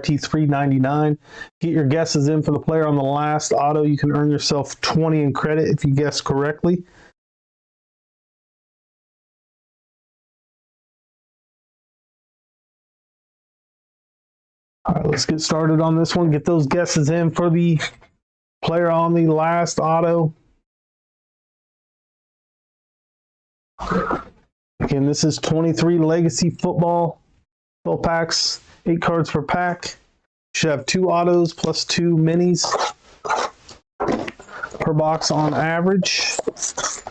PYT $3.99. Get your guesses in for the player on the last auto. You can earn yourself 20 in credit if you guess correctly. All right, let's get started on this one. Get those guesses in for the player on the last auto. Again, this is 23 Legacy Football. 12 packs, 8 cards per pack. Should have 2 autos plus 2 minis per box on average. Let's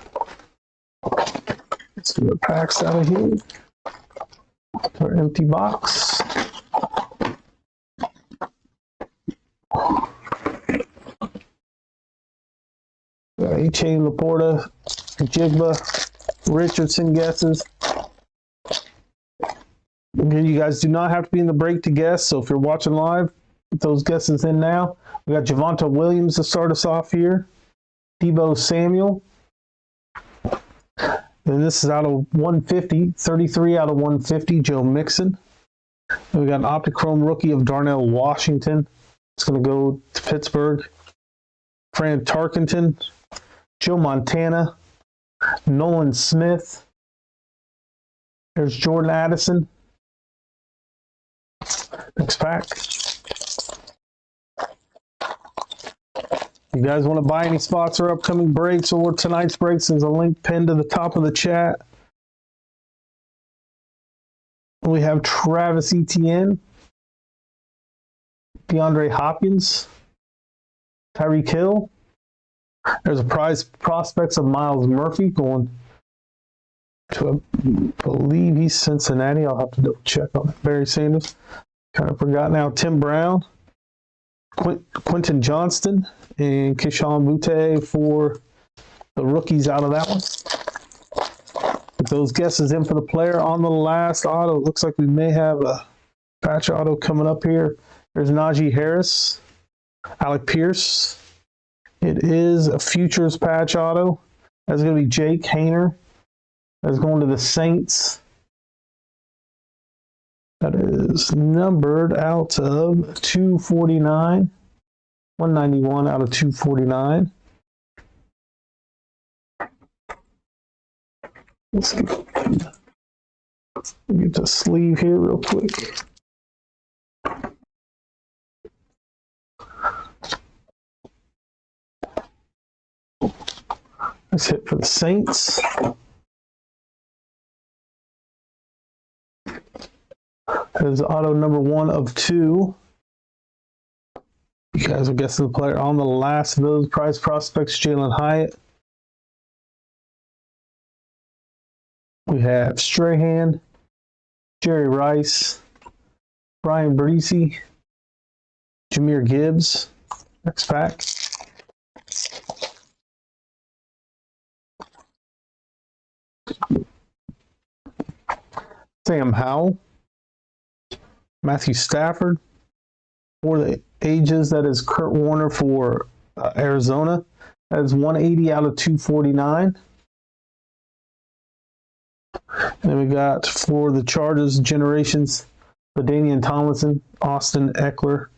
do the packs out of here. Our empty box. A-Chain, Laporta, Jigba, Richardson guesses. Again, you guys do not have to be in the break to guess, so if you're watching live, get those guesses in now. We got Javonte Williams to start us off here. Deebo Samuel. And this is out of 150, 33 out of 150, Joe Mixon. And we got an Optichrome rookie of Darnell Washington. It's going to go to Pittsburgh. Fran Tarkenton, Joe Montana, Nolan Smith. There's Jordan Addison. Next pack. You guys want to buy any spots or upcoming breaks or tonight's breaks, there's a link pinned to the top of the chat. We have Travis Etienne, DeAndre Hopkins, Tyreek Hill. There's a prize prospects of Miles Murphy going to, I believe he's Cincinnati. I'll have to double check on that. Barry Sanders. Kind of forgot now. Tim Brown, Quentin Johnston, and Keyshawn Butte for the rookies out of that one. With those guesses in for the player on the last auto. It looks like we may have a patch auto coming up here. There's Najee Harris, Alec Pierce. It is a futures patch auto. That's going to be Jake Hayner. That's going to the Saints. That is numbered out of 249. 191 out of 249. Let's get the sleeve here real quick. Let's hit for the Saints. That is auto number 1 of 2. You guys are guessing the player on the last of those prize prospects, Jalen Hyatt. We have Strahan, Jerry Rice, Brian Breesy, Jahmyr Gibbs. Next pack. Sam Howell, Matthew Stafford. For the ages, that is Kurt Warner for Arizona. That is 180 out of 249. And then we got for the Chargers generations, LaDainian Tomlinson, Austin Eckler.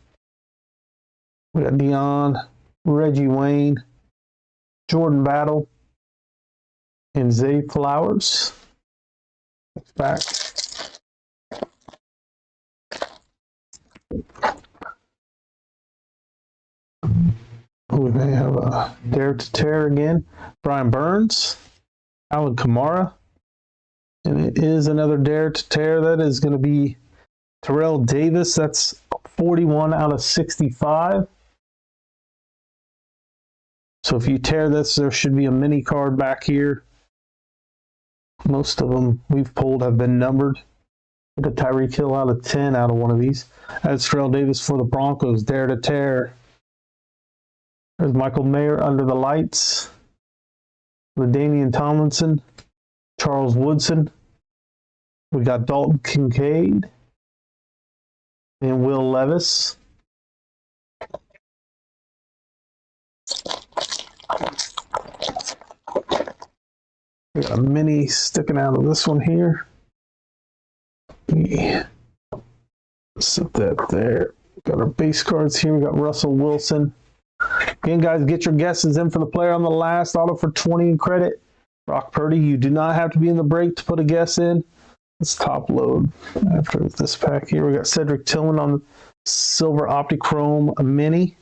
We got Dion, Reggie Wayne, Jordan Battle, and Zay Flowers. Next back. We may have a Dare to Tear again. Brian Burns, Alan Kamara. And it is another Dare to Tear. That is going to be Terrell Davis. That's 41 out of 65. So if you tear this, there should be a mini card back here. Most of them we've pulled have been numbered. Get a Tyreek Hill out of 10 out of one of these. That's Terrell Davis for the Broncos. Dare to Tear. There's Michael Mayer under the lights. LaDainian Tomlinson. Charles Woodson. We got Dalton Kincaid. And Will Levis. We got a mini sticking out of this one here. Yeah. Set that there. Got our base cards here. We got Russell Wilson. Again, guys, get your guesses in for the player on the last auto for 20 in credit. Brock Purdy, you do not have to be in the break to put a guess in. Let's top load after this pack here. We got Cedric Tillman on the silver Optichrome Mini.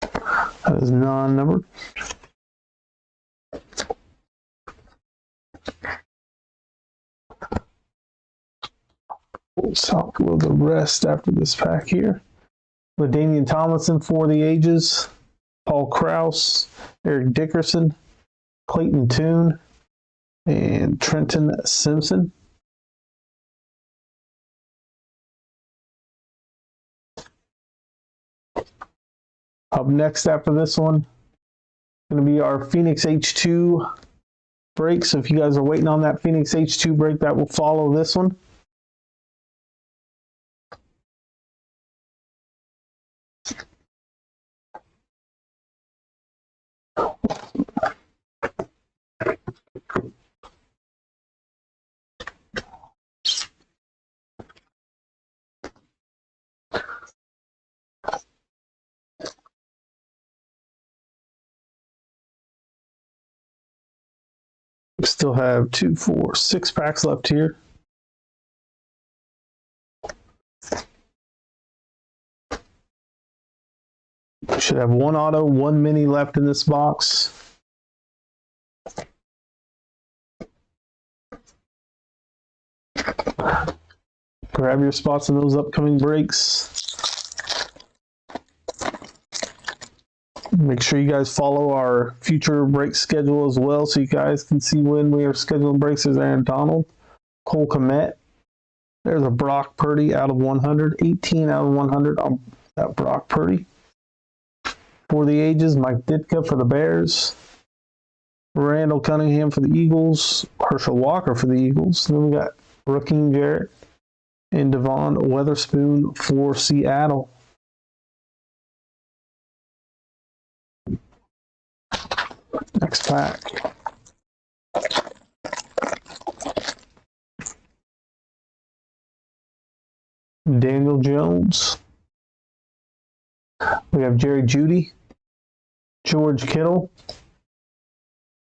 That is non-numbered. We'll top load the rest after this pack here. LaDainian Tomlinson for the ages. Paul Krause, Eric Dickerson, Clayton Tune, and Trenton Simpson. Up next after this one, going to be our Phoenix H2 break. So if you guys are waiting on that Phoenix H2 break, that will follow this one. We still have 2, 4, 6 packs left here. We should have 1 auto, 1 mini left in this box. Grab your spots in those upcoming breaks. Make sure you guys follow our future break schedule as well so you guys can see when we are scheduling breaks. There's Aaron Donald, Cole Kmet. There's a Brock Purdy out of 100, 18 out of 100 on that Brock Purdy. For the ages, Mike Ditka for the Bears, Randall Cunningham for the Eagles, Herschel Walker for the Eagles. Then we got Raheem Jarrett and Devon Weatherspoon for Seattle. Next pack. Daniel Jones. We have Jerry Jeudy, George Kittle,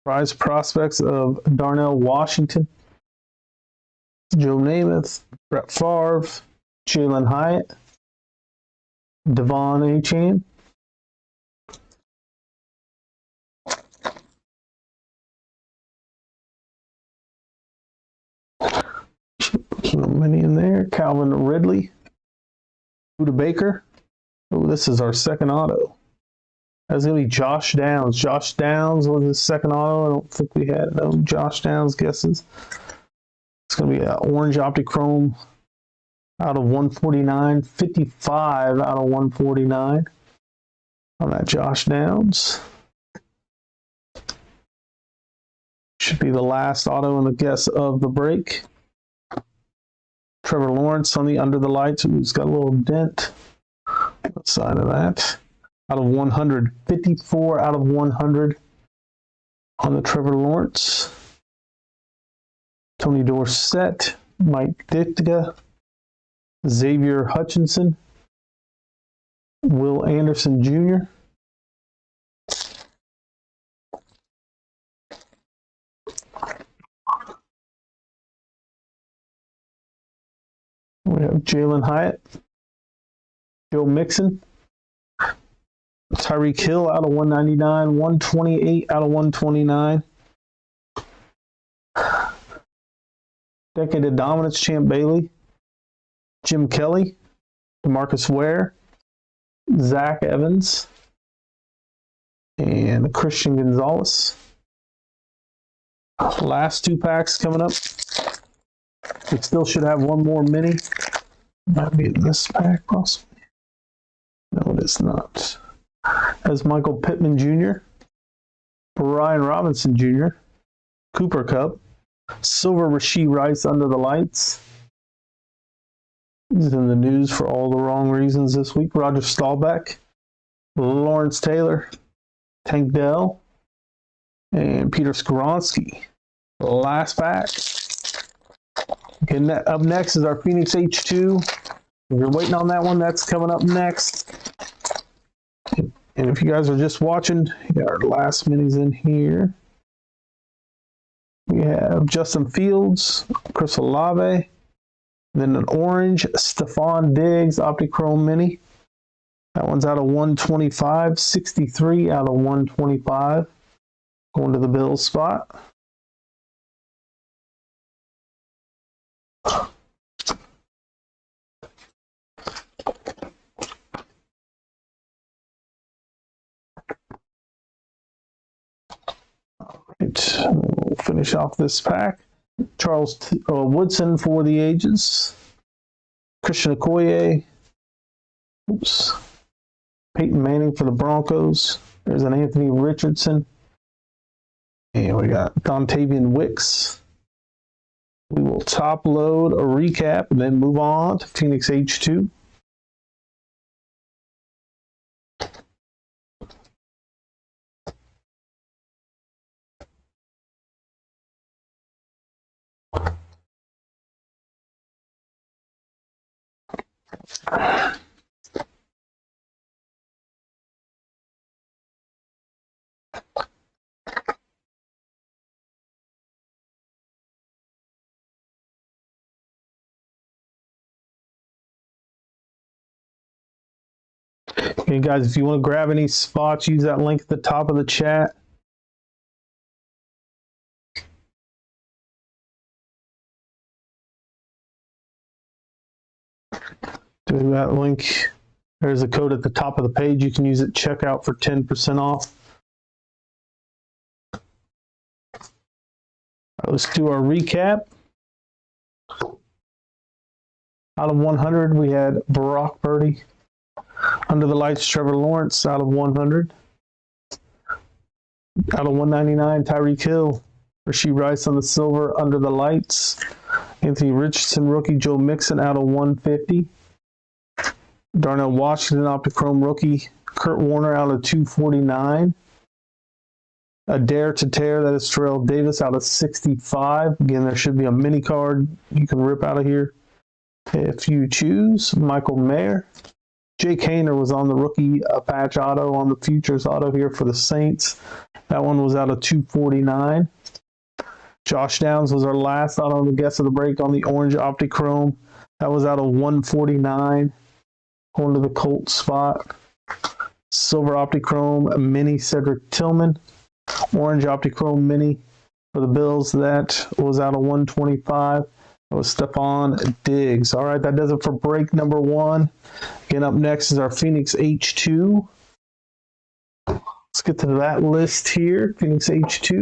prize prospects of Darnell Washington, Joe Namath, Brett Favre, Jalen Hyatt, Devon Achane, not many in there. Calvin Ridley, Buda Baker. Oh, this is our second auto. That's going to be Josh Downs. Josh Downs was his second auto. I don't think we had no Josh Downs guesses. It's going to be an orange Optichrome out of 149, 55 out of 149 on that Josh Downs. Should be the last auto in the guess of the break. Trevor Lawrence on the Under the Lights, who's got a little dent outside of that. Out of 100, 54 out of 100 on the Trevor Lawrence. Tony Dorsett, Mike Ditka, Xavier Hutchinson, Will Anderson Jr., we have Jalen Hyatt, Joe Mixon, Tyreek Hill out of 199, 128 out of 129. Decade of Dominance Champ Bailey, Jim Kelly, Marcus Ware, Zach Evans, and Christian Gonzalez. Last 2 packs coming up. We still should have 1 more mini. Might be in this pack, possibly. No, it is not. As Michael Pittman Jr., Brian Robinson Jr., Cooper Kupp, Silver Rashee Rice Under the Lights. He's in the news for all the wrong reasons this week. Roger Staubach, Lawrence Taylor, Tank Dell, and Peter Skoronski. Last pack. Okay, up next is our Phoenix H2. If you're waiting on that one, that's coming up next. And if you guys are just watching, our last minis in here. We have Justin Fields, Chris Olave, then an orange Stephon Diggs Optichrome Mini. That one's out of 125, 63 out of 125. Going to the Bills spot. We'll finish off this pack. Charles Woodson for the ages. Christian Okoye. Oops. Peyton Manning for the Broncos. There's an Anthony Richardson. And we got Dontavian Wicks. We will top load a recap and then move on to Phoenix H2. Okay, guys, if you want to grab any spots, use that link at the top of the chat. Do that link. There's a code at the top of the page. You can use it checkout for 10% off. All right, let's do our recap. Out of 100, we had Brock Purdy. Under the lights, Trevor Lawrence out of 100. Out of 199, Tyreek Hill. Rashee Rice on the silver. Under the lights, Anthony Richardson rookie. Joe Mixon out of 150. Darnell Washington Optichrome rookie. Kurt Warner out of 249. A dare to tear, that is Terrell Davis out of 65. Again, there should be a mini card you can rip out of here if you choose. Michael Mayer. Jake Haener was on the rookie patch auto on the futures auto here for the Saints. That one was out of 249. Josh Downs was our last auto on the guess of the break on the orange Optichrome. That was out of 149. Going to the Colts spot. Silver Optichrome Mini Cedric Tillman. Orange Optichrome Mini for the Bills. That was out of 125. That was Stephon Diggs. All right, that does it for break number 1. Again, up next is our Phoenix H2. Let's get to that list here. Phoenix H2.